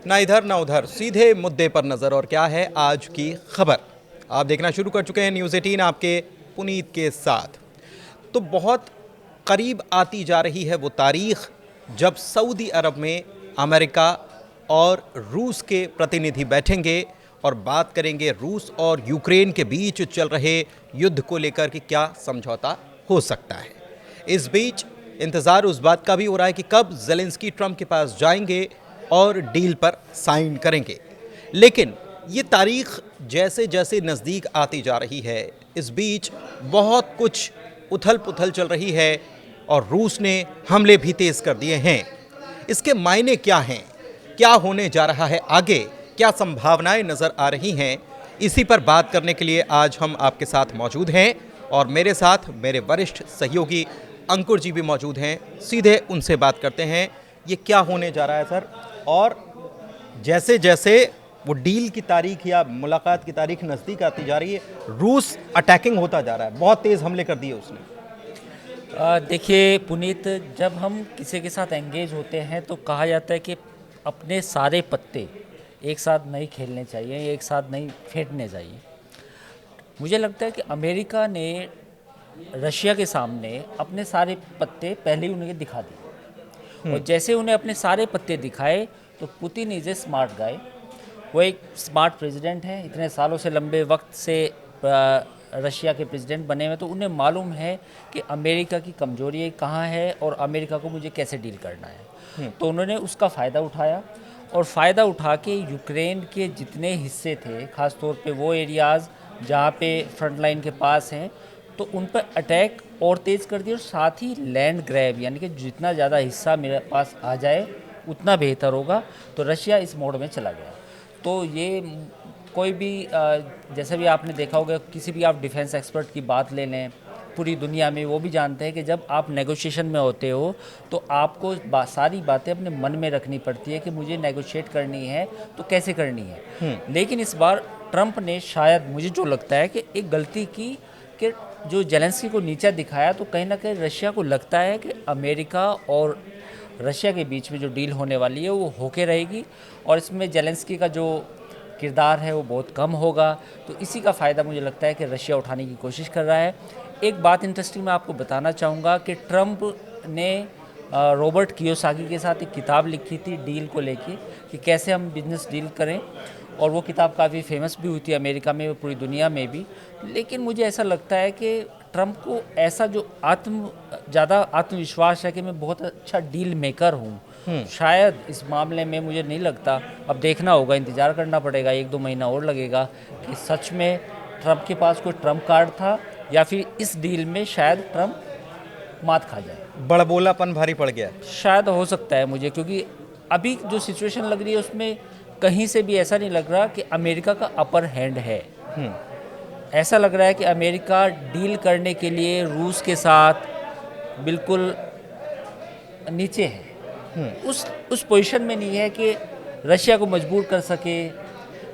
ना इधर ना उधर, सीधे मुद्दे पर नजर। और क्या है आज की खबर, आप देखना शुरू कर चुके हैं न्यूज़ 18 आपके पुनीत के साथ। तो बहुत करीब आती जा रही है वो तारीख जब सऊदी अरब में अमेरिका और रूस के प्रतिनिधि बैठेंगे और बात करेंगे रूस और यूक्रेन के बीच चल रहे युद्ध को लेकर कि क्या समझौता हो सकता है। इस बीच इंतज़ार उस बात का भी हो रहा है कि कब ज़ेलेंस्की ट्रंप के पास जाएंगे और डील पर साइन करेंगे। लेकिन ये तारीख जैसे जैसे नज़दीक आती जा रही है, इस बीच बहुत कुछ उथल पुथल चल रही है और रूस ने हमले भी तेज़ कर दिए हैं। इसके मायने क्या हैं, क्या होने जा रहा है आगे, क्या संभावनाएं नज़र आ रही हैं, इसी पर बात करने के लिए आज हम आपके साथ मौजूद हैं और मेरे साथ मेरे वरिष्ठ सहयोगी अंकुर जी भी मौजूद हैं। सीधे उनसे बात करते हैं, ये क्या होने जा रहा है सर। और जैसे जैसे वो डील की तारीख या मुलाकात की तारीख नज़दीक आती जा रही है, रूस अटैकिंग होता जा रहा है, बहुत तेज़ हमले कर दिए उसने। देखिए पुनीत, जब हम किसी के साथ एंगेज होते हैं तो कहा जाता है कि अपने सारे पत्ते एक साथ नहीं खेलने चाहिए, एक साथ नहीं फेंटने चाहिए। मुझे लगता है कि अमेरिका ने रशिया के सामने अपने सारे पत्ते पहले ही उन्हें दिखा दिए और जैसे उन्हें अपने सारे पत्ते दिखाए तो Putin is a smart guy. वो एक स्मार्ट प्रेसिडेंट हैं, इतने सालों से लंबे वक्त से रशिया के प्रेसिडेंट बने हुए, तो उन्हें मालूम है कि अमेरिका की कमजोरी कहाँ है और अमेरिका को मुझे कैसे डील करना है। तो उन्होंने उसका फ़ायदा उठाया और फ़ायदा उठा के यूक्रेन के जितने हिस्से थे, ख़ास तौर पे वो एरियाज़ जहाँ पे फ्रंट लाइन के पास हैं, तो उन पर अटैक और तेज़ कर दिया और साथ ही लैंड ग्रैब, यानी कि जितना ज़्यादा हिस्सा मेरे पास आ जाए उतना बेहतर होगा। तो रशिया इस मोड में चला गया। तो ये कोई भी जैसे भी आपने देखा होगा, किसी भी आप डिफेंस एक्सपर्ट की बात ले लें पूरी दुनिया में, वो भी जानते हैं कि जब आप नेगोशिएशन में होते हो तो आपको सारी बातें अपने मन में रखनी पड़ती है कि मुझे नेगोशिएट करनी है तो कैसे करनी है। लेकिन इस बार ट्रंप ने शायद, मुझे जो लगता है कि एक गलती की कि जो जेलेंस्की को नीचा दिखाया, तो कहीं ना कहीं रशिया को लगता है कि अमेरिका और रशिया के बीच में जो डील होने वाली है वो होके रहेगी और इसमें जेलेंस्की का जो किरदार है वो बहुत कम होगा। तो इसी का फ़ायदा मुझे लगता है कि रशिया उठाने की कोशिश कर रहा है। एक बात इंटरेस्टिंग मैं आपको बताना चाहूँगा कि ट्रंप ने रॉबर्ट कियोसाकी के साथ एक किताब लिखी थी डील को लेके कि कैसे हम बिजनेस डील करें, और वो किताब काफ़ी फेमस भी हुई थी अमेरिका में और पूरी दुनिया में भी। लेकिन मुझे ऐसा लगता है कि ट्रंप को ऐसा जो ज़्यादा आत्मविश्वास है कि मैं बहुत अच्छा डील मेकर हूँ, शायद इस मामले में मुझे नहीं लगता। अब देखना होगा, इंतज़ार करना पड़ेगा, 1-2 महीना और लगेगा कि सच में ट्रंप के पास कोई ट्रंप कार्ड था या फिर इस डील में शायद ट्रंप मात खा जाए। बड़बोलापन भारी पड़ गया। शायद हो सकता है मुझे, क्योंकि अभी जो सिचुएशन लग रही है उसमें कहीं से भी ऐसा नहीं लग रहा कि अमेरिका का अपर हैंड है। ऐसा लग रहा है कि अमेरिका डील करने के लिए रूस के साथ बिल्कुल नीचे है, उस पोजीशन में नहीं है कि रशिया को मजबूर कर सके,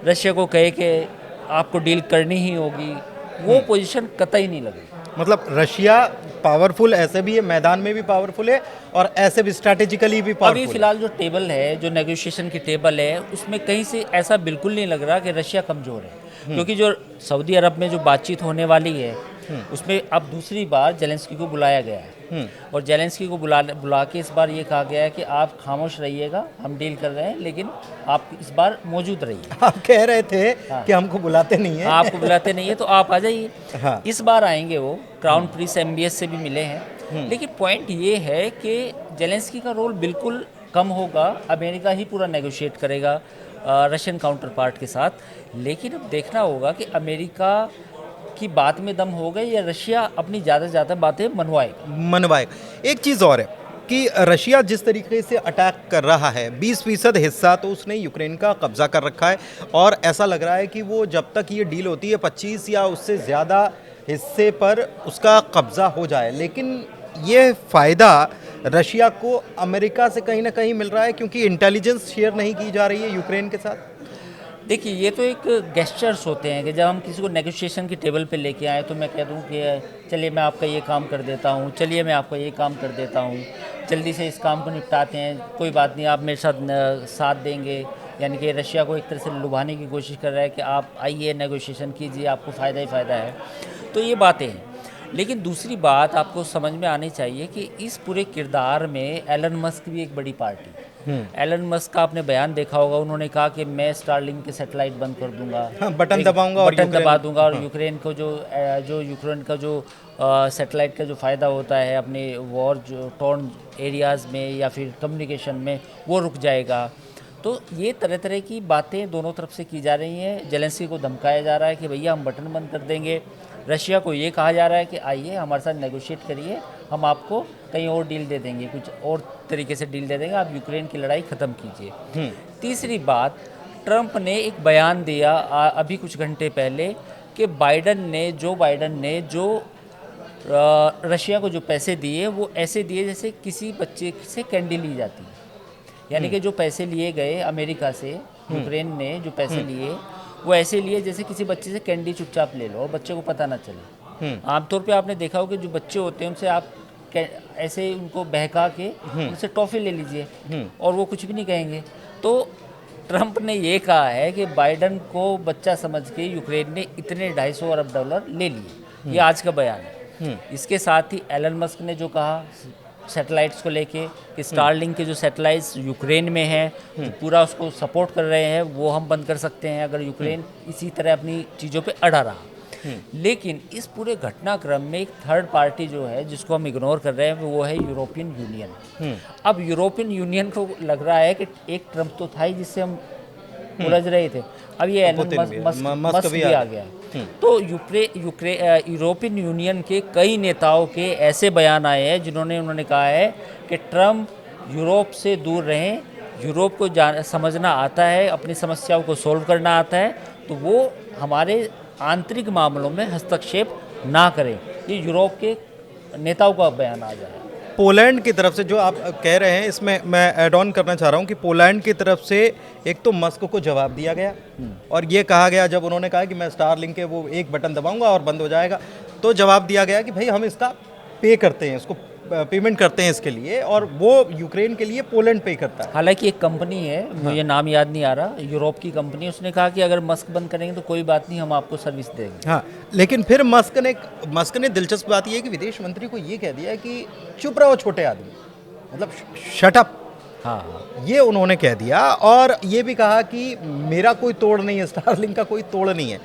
रशिया को कहे कि आपको डील करनी ही होगी। वो पोजीशन कतई नहीं लगी। मतलब रशिया पावरफुल ऐसे भी है, मैदान में भी पावरफुल है और ऐसे भी स्ट्रैटेजिकली भी पावरफुल अभी है। फिलहाल जो टेबल है, जो नेगोशिएशन की टेबल है, उसमें कहीं से ऐसा बिल्कुल नहीं लग रहा कि रशिया कमज़ोर है। क्योंकि जो सऊदी अरब में जो बातचीत होने वाली है उसमें अब दूसरी बार जेलेंस्की को बुलाया गया है और जेलेंस्की को बुला के इस बार ये कहा गया है कि आप खामोश रहिएगा, हम डील कर रहे हैं, लेकिन आप इस बार मौजूद रहिए। आप कह रहे थे कि हमको बुलाते नहीं है। आपको बुलाते नहीं है तो आप आ जाइए। हाँ। इस बार आएंगे वो, क्राउन प्रिंस MBS से भी मिले हैं। लेकिन पॉइंट ये है कि जेलेंस्की का रोल बिल्कुल कम होगा, अमेरिका ही पूरा नेगोशिएट करेगा रशियन काउंटर पार्ट के साथ। लेकिन अब देखना होगा कि अमेरिका की बात में दम होगा या रशिया अपनी ज़्यादा से ज़्यादा बातें मनवाएगा। एक चीज़ और है कि रशिया जिस तरीके से अटैक कर रहा है, 20% हिस्सा तो उसने यूक्रेन का कब्जा कर रखा है और ऐसा लग रहा है कि वो जब तक ये डील होती है 25 या उससे ज़्यादा हिस्से पर उसका कब्जा हो जाए। लेकिन ये फ़ायदा रशिया को अमेरिका से कहीं ना कहीं मिल रहा है क्योंकि इंटेलिजेंस शेयर नहीं की जा रही है यूक्रेन के साथ। देखिए, ये तो एक गेस्चर्स होते हैं कि जब हम किसी को नेगोशिएशन की टेबल पे लेके आए तो मैं कह दूं कि चलिए मैं आपका ये काम कर देता हूँ, चलिए मैं आपका ये काम कर देता हूँ, जल्दी से इस काम को निपटाते हैं, कोई बात नहीं, आप मेरे साथ साथ देंगे यानी कि रशिया को एक तरह से लुभाने की कोशिश कर रहा है कि आप आइए नेगोशिएशन कीजिए, आपको फ़ायदा ही फ़ायदा है। तो ये बातें हैं। लेकिन दूसरी बात आपको समझ में आनी चाहिए कि इस पूरे किरदार में एलन मस्क भी एक बड़ी पार्टी है। एलन मस्क का आपने बयान देखा होगा, उन्होंने कहा कि मैं स्टारलिंक के सैटेलाइट बंद कर दूंगा, हाँ, बटन दबाऊंगा और बटन दबा दूंगा, और हाँ। यूक्रेन को जो यूक्रेन का जो सैटेलाइट का जो फ़ायदा होता है अपने वॉर जो टॉर्न एरियाज़ में या फिर कम्युनिकेशन में, वो रुक जाएगा। तो ये तरह तरह की बातें दोनों तरफ से की जा रही हैं। जेलेंस्की को धमकाया जा रहा है कि भैया हम बटन बंद कर देंगे, रशिया को ये कहा जा रहा है कि आइए हमारे साथ नेगोशिएट करिए, हम आपको कहीं और डील दे देंगे, कुछ और तरीके से डील दे देंगे, आप यूक्रेन की लड़ाई ख़त्म कीजिए। तीसरी बात, ट्रंप ने एक बयान दिया अभी कुछ घंटे पहले कि जो बाइडन ने जो रशिया को जो पैसे दिए वो ऐसे दिए जैसे किसी बच्चे से कैंडी ली जाती है। यानी कि जो पैसे लिए गए अमेरिका से, यूक्रेन ने जो पैसे लिए वो ऐसे लिए जैसे किसी बच्चे से कैंडी चुपचाप ले लो और बच्चे को पता ना चले। आमतौर पे आपने देखा हो कि जो बच्चे होते हैं उनसे आप ऐसे उनको बहका के उनसे टॉफ़ी ले लीजिए और वो कुछ भी नहीं कहेंगे। तो ट्रंप ने ये कहा है कि बाइडन को बच्चा समझ के यूक्रेन ने इतने $250 अरब ले लिए। ये आज का बयान है। इसके साथ ही एलन मस्क ने जो कहा सैटेलाइट्स को लेके कि स्टारलिंक के जो सैटेलाइट्स यूक्रेन में हैं, जो पूरा उसको सपोर्ट कर रहे हैं, वो हम बंद कर सकते हैं अगर यूक्रेन इसी तरह अपनी चीज़ों पे अड़ा रहा। लेकिन इस पूरे घटनाक्रम में एक थर्ड पार्टी जो है जिसको हम इग्नोर कर रहे हैं वो है यूरोपियन यूनियन। अब यूरोपियन यूनियन को लग रहा है कि एक ट्रंप तो था ही जिससे हम उलझ रहे थे, अब ये मस्क भी आ गया। तो यूरोपियन यूनियन के कई नेताओं के ऐसे बयान आए हैं उन्होंने कहा है कि ट्रंप यूरोप से दूर रहें, यूरोप को समझना आता है, अपनी समस्याओं को सोल्व करना आता है, तो वो हमारे आंतरिक मामलों में हस्तक्षेप ना करें। ये यूरोप के नेताओं का बयान आ जाए। पोलैंड की तरफ से जो आप कह रहे हैं, इसमें मैं ऐड ऑन करना चाह रहा हूं कि पोलैंड की तरफ से एक तो मस्क को जवाब दिया गया और ये कहा गया, जब उन्होंने कहा कि मैं स्टारलिंक के वो एक बटन दबाऊंगा और बंद हो जाएगा, तो जवाब दिया गया कि भाई हम इसका पे करते हैं, इसको पेमेंट करते हैं इसके लिए, और वो यूक्रेन के लिए पोलैंड पे करता है। हालांकि एक कंपनी है, मुझे नाम याद नहीं आ रहा, यूरोप की कंपनी, उसने कहा कि अगर मस्क बंद करेंगे तो कोई बात नहीं, हम आपको सर्विस देंगे। हाँ, लेकिन फिर मस्क ने दिलचस्प बात यह है कि विदेश मंत्री को ये कह दिया कि चुप रहो छोटे आदमी, मतलब शट अप। हाँ, ये उन्होंने कह दिया, और ये भी कहा कि मेरा कोई तोड़ नहीं है, स्टारलिंक का कोई तोड़ नहीं है।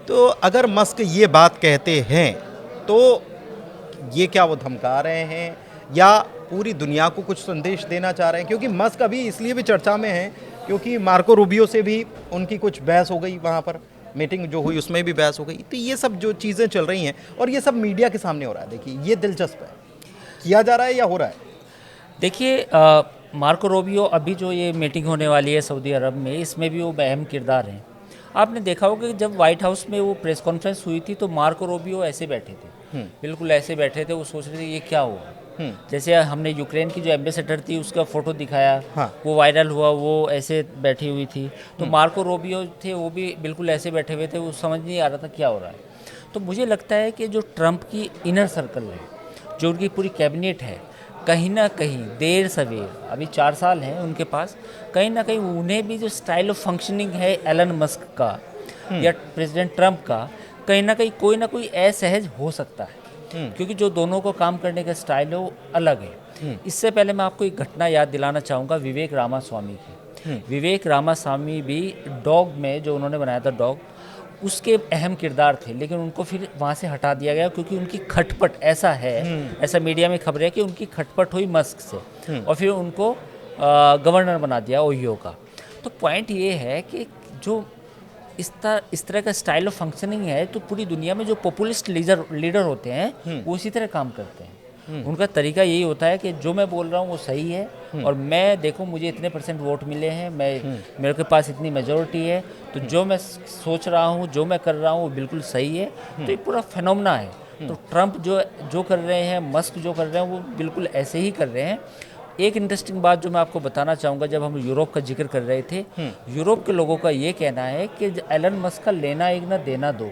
तो अगर मस्क ये बात कहते हैं तो ये क्या वो धमका रहे हैं या पूरी दुनिया को कुछ संदेश देना चाह रहे हैं? क्योंकि मस्क अभी इसलिए भी चर्चा में है क्योंकि मार्को रूबियो से भी उनकी कुछ बहस हो गई, वहाँ पर मीटिंग जो हुई उसमें भी बहस हो गई। तो ये सब जो चीज़ें चल रही हैं और ये सब मीडिया के सामने हो रहा है, देखिए ये दिलचस्प है, किया जा रहा है या हो रहा है? देखिए मार्को रूबियो अभी जो ये मीटिंग होने वाली है सऊदी अरब में, इसमें भी वो अहम किरदार हैं। आपने देखा होगा कि जब व्हाइट हाउस में वो प्रेस कॉन्फ्रेंस हुई थी तो मार्को रूबियो ऐसे बैठे थे, बिल्कुल ऐसे बैठे थे, वो सोच रहे थे ये क्या हुआ। जैसे हमने यूक्रेन की जो एम्बेसडर थी उसका फोटो दिखाया, हाँ। वो वायरल हुआ, वो ऐसे बैठी हुई थी, तो मार्को रूबियो थे वो भी बिल्कुल ऐसे बैठे हुए थे, वो समझ नहीं आ रहा था क्या हो रहा है। तो मुझे लगता है कि जो ट्रंप की इनर सर्कल है, जो उनकी पूरी कैबिनेट है, कहीं ना कहीं देर सवेर, अभी 4 साल हैं उनके पास, कहीं ना कहीं उन्हें भी जो स्टाइल ऑफ फंक्शनिंग है एलन मस्क का या प्रेसिडेंट ट्रंप का, कहीं ना कोई असहज हो सकता है, क्योंकि जो दोनों को काम करने का स्टाइल है वो अलग है। इससे पहले मैं आपको एक घटना याद दिलाना चाहूँगा विवेक रामास्वामी की। विवेक रामास्वामी भी डॉग में जो उन्होंने बनाया था डॉग, उसके अहम किरदार थे, लेकिन उनको फिर वहाँ से हटा दिया गया क्योंकि उनकी खटपट ऐसा मीडिया में खबर है कि उनकी खटपट हुई मस्क से और फिर उनको गवर्नर बना दिया ओहियो का। तो पॉइंट ये है कि जो इस तरह का स्टाइल ऑफ फंक्शनिंग है, तो पूरी दुनिया में जो पॉपुलिस्ट लीडर होते हैं वो इसी तरह काम करते हैं। उनका तरीका यही होता है कि जो मैं बोल रहा हूँ वो सही है, और मैं देखो मुझे इतने % वोट मिले हैं, मेरे के पास इतनी मेजोरिटी है, तो जो मैं सोच रहा हूँ, जो मैं कर रहा हूँ वो बिल्कुल सही है। तो ये पूरा फिनोमेना है। तो ट्रंप जो कर रहे हैं, मस्क जो कर रहे हैं, वो बिल्कुल ऐसे ही कर रहे हैं। एक इंटरेस्टिंग बात जो मैं आपको बताना चाहूँगा, जब हम यूरोप का जिक्र कर रहे थे, यूरोप के लोगों का ये कहना है कि एलन मस्क का लेना एक ना देना दो,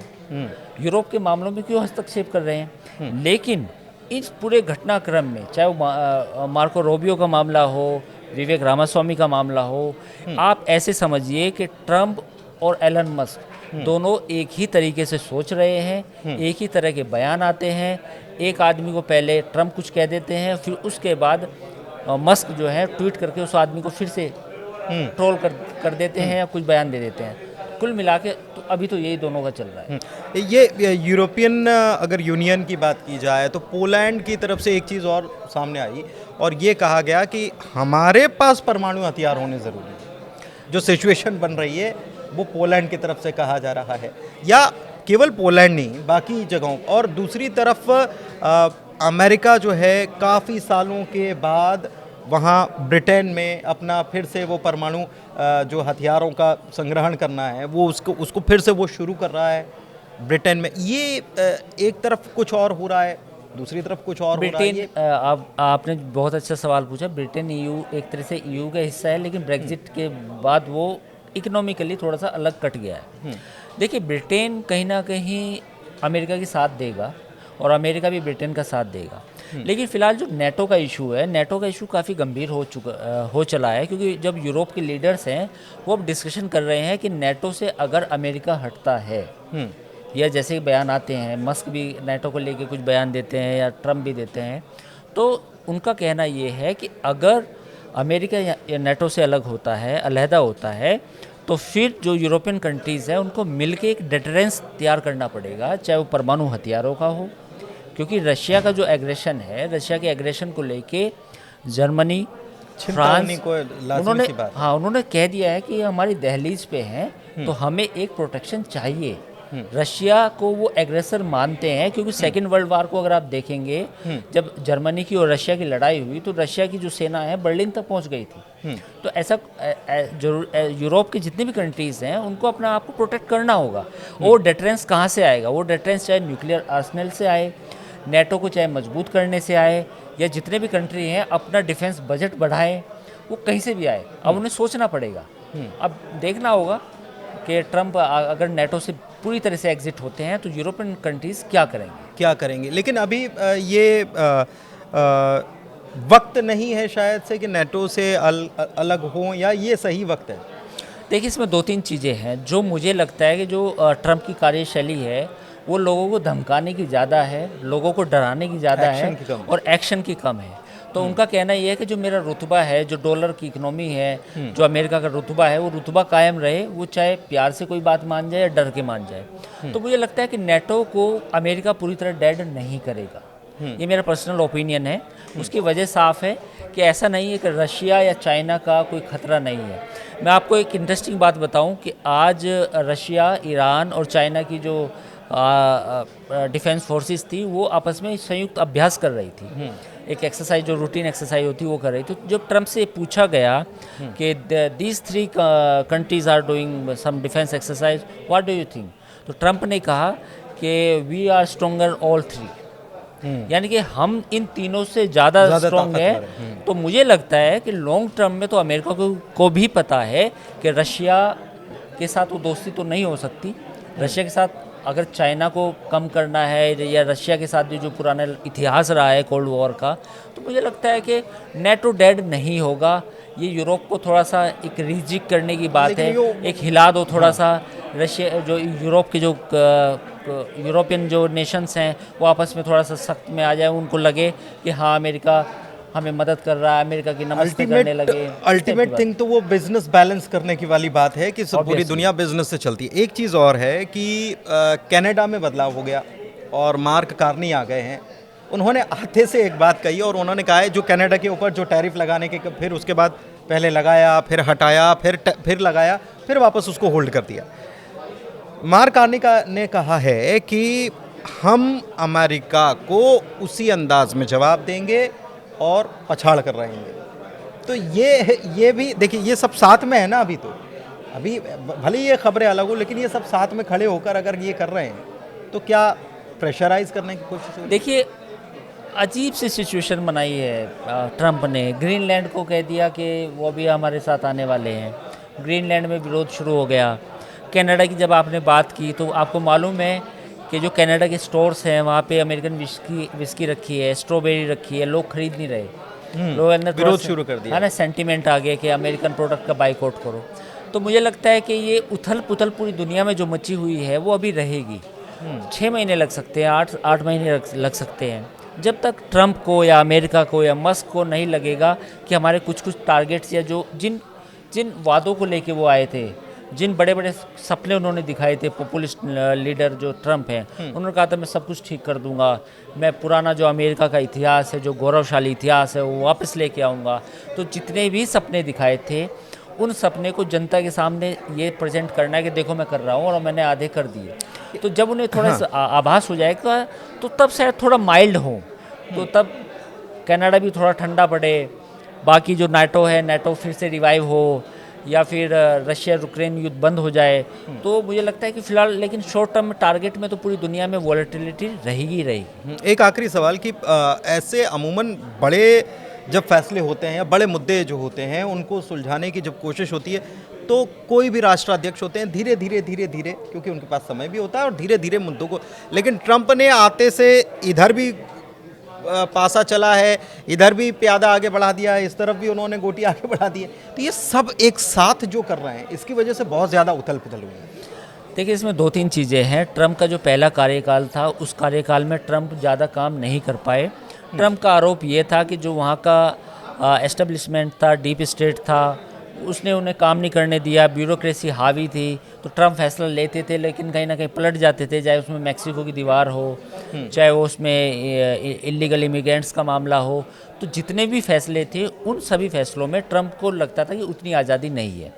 यूरोप के मामलों में क्यों हस्तक्षेप कर रहे हैं। लेकिन इस पूरे घटनाक्रम में, चाहे वो मार्को रूबियो का मामला हो, विवेक रामास्वामी का मामला हो, आप ऐसे समझिए कि ट्रंप और एलन मस्क दोनों एक ही तरीके से सोच रहे हैं, एक ही तरह के बयान आते हैं। एक आदमी को पहले ट्रंप कुछ कह देते हैं, फिर उसके बाद मस्क जो है ट्वीट करके उस आदमी को फिर से ट्रोल कर देते हैं या कुछ बयान दे देते हैं। कुल मिला के तो अभी तो यही दोनों का चल रहा है। ये यूरोपियन अगर यूनियन की बात की जाए तो पोलैंड की तरफ से एक चीज़ और सामने आई और ये कहा गया कि हमारे पास परमाणु हथियार होने ज़रूरी है। जो सिचुएशन बन रही है वो पोलैंड की तरफ से कहा जा रहा है, या केवल पोलैंड नहीं बाकी जगहों। और दूसरी तरफ अमेरिका जो है काफ़ी सालों के बाद वहाँ ब्रिटेन में अपना फिर से वो परमाणु जो हथियारों का संग्रहण करना है वो उसको फिर से वो शुरू कर रहा है ब्रिटेन में। ये एक तरफ कुछ और हो रहा है, दूसरी तरफ कुछ और हो रहा है। ब्रिटेन, आपने बहुत अच्छा सवाल पूछा। ब्रिटेन ईयू एक तरह से ईयू का हिस्सा है, लेकिन ब्रेग्जिट के बाद वो इकोनॉमिकली थोड़ा सा अलग कट गया है। देखिए, ब्रिटेन कहीं ना कहीं अमेरिका की साथ देगा और अमेरिका भी ब्रिटेन का साथ देगा, लेकिन फिलहाल जो नेटो का इशू है, नेटो का इशू काफ़ी गंभीर हो चला है, क्योंकि जब यूरोप के लीडर्स हैं वो अब डिस्कशन कर रहे हैं कि नेटो से अगर अमेरिका हटता है, या जैसे बयान आते हैं, मस्क भी नेटो को लेके कुछ बयान देते हैं या ट्रम्प भी देते हैं, तो उनका कहना ये है कि अगर अमेरिका या नेटो से अलग होता है, अलहदा होता है, तो फिर जो यूरोपियन कंट्रीज़ हैं उनको मिलके एक डिटरेंस तैयार करना पड़ेगा, चाहे वो परमाणु हथियारों का हो, क्योंकि रशिया का जो एग्रेशन है, रशिया के एग्रेशन को लेके जर्मनी, फ्रांस, उन्होंने कह दिया है कि ये हमारी दहलीज पे हैं, तो हमें एक प्रोटेक्शन चाहिए। रशिया को वो एग्रेसर मानते हैं, क्योंकि सेकेंड वर्ल्ड वार को अगर आप देखेंगे, जब जर्मनी की और रशिया की लड़ाई हुई तो रशिया की जो सेना है बर्लिन तक पहुंच गई थी। तो ऐसा यूरोप के जितने भी कंट्रीज़ हैं उनको अपना आप को प्रोटेक्ट करना होगा। वो डिटरेंस कहाँ से आएगा? वो डिटरेंस चाहे न्यूक्लियर आर्सेनल से आए, नेटो को चाहे मजबूत करने से आए, या जितने भी कंट्री हैं अपना डिफेंस बजट बढ़ाएं, वो कहीं से भी आए। अब उन्हें सोचना पड़ेगा। अब देखना होगा कि ट्रंप अगर नेटो से पूरी तरह से एग्जिट होते हैं तो यूरोपियन कंट्रीज़ क्या करेंगे। लेकिन अभी ये वक्त नहीं है शायद से कि नेटो से अलग हों, या ये सही वक्त है? देखिए, इसमें दो तीन चीज़ें हैं जो मुझे लगता है कि जो ट्रंप की कार्यशैली है वो लोगों को धमकाने की ज़्यादा है, लोगों को डराने की ज़्यादा है, और एक्शन की कम है। तो उनका कहना ये है कि जो मेरा रुतबा है, जो डॉलर की इकोनॉमी है, जो अमेरिका का रुतबा है, वो रुतबा कायम रहे, वो चाहे प्यार से कोई बात मान जाए या डर के मान जाए। तो मुझे लगता है कि नेटो को अमेरिका पूरी तरह डेड नहीं करेगा, ये मेरा पर्सनल ओपिनियन है। उसकी वजह साफ है कि ऐसा नहीं है कि रशिया या चाइना का कोई ख़तरा नहीं है। मैं आपको एक इंटरेस्टिंग बात बताऊं कि आज रशिया, ईरान और चाइना की जो डिफेंस फोर्सेस थी वो आपस में संयुक्त अभ्यास कर रही थी। एक एक्सरसाइज जो रूटीन एक्सरसाइज होती है वो कर रही थी। जब ट्रंप से पूछा गया कि these three countries are doing some defence exercise, what do you think, तो ट्रंप ने कहा कि we are stronger all three, यानी कि हम इन तीनों से ज़्यादा स्ट्रॉन्ग है। तो मुझे लगता है कि लॉन्ग टर्म में तो अमेरिका को भी पता है कि रशिया के साथ वो दोस्ती तो नहीं हो सकती। रशिया के साथ अगर चाइना को कम करना है, या रशिया के साथ भी जो पुराना इतिहास रहा है कोल्ड वॉर का, तो मुझे लगता है कि नेटो डेड नहीं होगा। ये यूरोप को थोड़ा सा एक रिजिक करने की बात है, एक हिला दो थोड़ा सा। रशिया जो यूरोप के जो यूरोपियन जो नेशंस हैं वो आपस में थोड़ा सा सख्त में आ जाए, उनको लगे कि हाँ अमेरिका हमें मदद कर रहा है, अमेरिका की नमस्ते करने लगे। अल्टीमेट थिंग तो वो बिजनेस बैलेंस करने की वाली बात है कि सब पूरी दुनिया बिजनेस से चलती है। एक चीज़ और है कि कनाडा में बदलाव हो गया और मार्क कार्नी आ गए हैं। उन्होंने आते से एक बात कही और उन्होंने कहा है जो कनाडा के ऊपर जो टैरिफ लगाने के फिर उसके बाद पहले लगाया, फिर हटाया, फिर लगाया, फिर वापस उसको होल्ड कर दिया। मार्क कार्नी ने कहा है कि हम अमेरिका को उसी अंदाज में जवाब देंगे और पछाड़ कर रहेंगे। तो ये भी देखिए, ये सब साथ में है ना। अभी भले ये खबरें अलग हो, लेकिन ये सब साथ में खड़े होकर अगर ये कर रहे हैं तो क्या प्रेशराइज करने की कोशिश हो? देखिए, अजीब सी सिचुएशन बनाई है ट्रंप ने। ग्रीनलैंड को कह दिया कि वो भी हमारे साथ आने वाले हैं। ग्रीनलैंड में विरोध शुरू हो गया। कनाडा की जब आपने बात की तो आपको मालूम है कि जो कनाडा के स्टोर्स हैं वहाँ पे अमेरिकन विस्की रखी है, स्ट्रॉबेरी रखी है, लोग खरीद नहीं रहे। लोगों अंदर विरोध शुरू कर दिया। है ना, सेंटीमेंट आ गया कि अमेरिकन प्रोडक्ट का बाइकआउट करो। तो मुझे लगता है कि ये उथल पुथल पूरी दुनिया में जो मची हुई है वो अभी रहेगी। 6 महीने लग सकते हैं, 8 महीने लग सकते हैं, जब तक ट्रंप को या अमेरिका को या मस्क को नहीं लगेगा कि हमारे कुछ टारगेट्स या जो जिन वादों को लेके वो आए थे, जिन बड़े बड़े सपने उन्होंने दिखाए थे, पॉपुलिस्ट लीडर जो ट्रंप हैं, उन्होंने कहा था मैं सब कुछ ठीक कर दूंगा, मैं पुराना जो अमेरिका का इतिहास है, जो गौरवशाली इतिहास है, वो वापस लेके आऊँगा। तो जितने भी सपने दिखाए थे, उन सपने को जनता के सामने ये प्रेजेंट करना है कि देखो मैं कर रहा हूँ और मैंने आधे कर दिए। तो जब उन्हें थोड़ा सा आभास हो जाएगा तो तब शायद थोड़ा माइल्ड हो, तो तब कनाडा भी थोड़ा ठंडा पड़े, बाकी जो नाटो है, नाटो फिर से रिवाइव हो, या फिर रशिया यूक्रेन युद्ध बंद हो जाए। तो मुझे लगता है कि फिलहाल लेकिन शॉर्ट टर्म टारगेट में तो पूरी दुनिया में वॉलेटिलिटी रहेगी रहेगी। एक आखिरी सवाल कि ऐसे अमूमन बड़े जब फैसले होते हैं या बड़े मुद्दे जो होते हैं उनको सुलझाने की जब कोशिश होती है तो कोई भी राष्ट्राध्यक्ष होते हैं धीरे धीरे क्योंकि उनके पास समय भी होता है और धीरे धीरे मुद्दों को, लेकिन ट्रंप ने आते से इधर भी पासा चला है, इधर भी प्यादा आगे बढ़ा दिया है, इस तरफ भी उन्होंने गोटी आगे बढ़ा दी है। तो ये सब एक साथ जो कर रहे हैं इसकी वजह से बहुत ज़्यादा उथल पुथल हुई है। देखिए, इसमें 2-3 चीज़ें हैं। ट्रंप का जो पहला कार्यकाल था, उस कार्यकाल में ट्रंप ज़्यादा काम नहीं कर पाए। ट्रंप का आरोप ये था कि जो वहाँ का एस्टेब्लिशमेंट था, डीप स्टेट था, उसने उन्हें काम नहीं करने दिया, ब्यूरोक्रेसी हावी थी। तो ट्रंप फैसला लेते थे लेकिन कहीं ना कहीं पलट जाते थे, चाहे उसमें मैक्सिको की दीवार हो, चाहे वो उसमें इलीगल इमिग्रेंट्स का मामला हो। तो जितने भी फैसले थे उन सभी फैसलों में ट्रंप को लगता था कि उतनी आज़ादी नहीं है।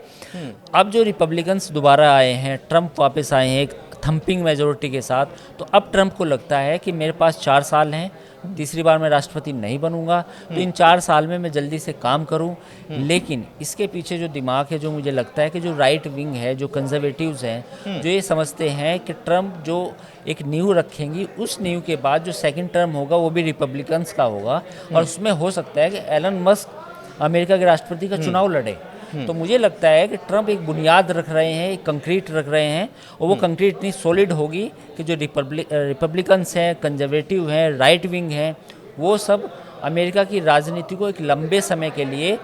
अब जो रिपब्लिकन्स दोबारा आए हैं, ट्रंप वापस आए हैं एक थम्पिंग मेजोरिटी के साथ, तो अब ट्रंप को लगता है कि मेरे पास 4 साल हैं, तीसरी बार मैं राष्ट्रपति नहीं बनूंगा, तो इन 4 साल में मैं जल्दी से काम करूं। लेकिन इसके पीछे जो दिमाग है, जो मुझे लगता है कि जो राइट विंग है, जो कंजर्वेटिव्स हैं, जो ये समझते हैं कि ट्रंप जो एक नींव रखेंगी, उस नींव के बाद जो सेकंड टर्म होगा वो भी रिपब्लिकन्स का होगा, और उसमें हो सकता है कि एलन मस्क अमेरिका के राष्ट्रपति का चुनाव लड़े। तो मुझे लगता है कि ट्रंप एक बुनियाद रख रहे हैं, एक कंक्रीट रख रहे हैं, और वो कंक्रीट इतनी सॉलिड होगी कि जो रिपब्लिकन्स हैं, कंजर्वेटिव हैं, राइट विंग हैं, वो सब अमेरिका की राजनीति को एक लंबे समय के लिए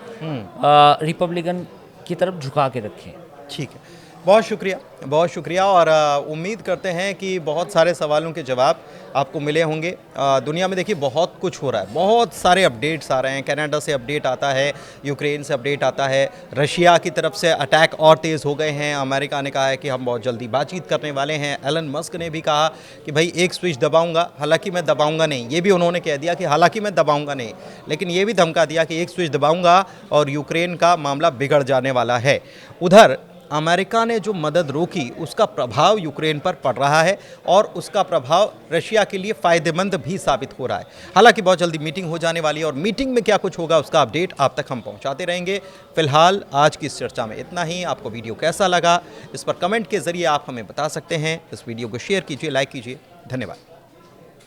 रिपब्लिकन की तरफ झुका के रखें। ठीक है, बहुत शुक्रिया और उम्मीद करते हैं कि बहुत सारे सवालों के जवाब आपको मिले होंगे। दुनिया में देखिए बहुत कुछ हो रहा है, बहुत सारे अपडेट्स आ रहे हैं। कनाडा से अपडेट आता है, यूक्रेन से अपडेट आता है, रशिया की तरफ से अटैक और तेज़ हो गए हैं। अमेरिका ने कहा है कि हम बहुत जल्दी बातचीत करने वाले हैं। एलन मस्क ने भी कहा कि भाई एक स्विच दबाऊंगा, हालांकि मैं दबाऊंगा नहीं, ये भी उन्होंने कह दिया कि हालांकि मैं दबाऊंगा नहीं, लेकिन ये भी धमका दिया कि एक स्विच दबाऊंगा और यूक्रेन का मामला बिगड़ जाने वाला है। उधर अमेरिका ने जो मदद रोकी उसका प्रभाव यूक्रेन पर पड़ रहा है और उसका प्रभाव रशिया के लिए फ़ायदेमंद भी साबित हो रहा है। हालांकि बहुत जल्दी मीटिंग हो जाने वाली है और मीटिंग में क्या कुछ होगा उसका अपडेट आप तक हम पहुंचाते रहेंगे। फिलहाल आज की इस चर्चा में इतना ही। आपको वीडियो कैसा लगा इस पर कमेंट के ज़रिए आप हमें बता सकते हैं। इस वीडियो को शेयर कीजिए, लाइक कीजिए। धन्यवाद।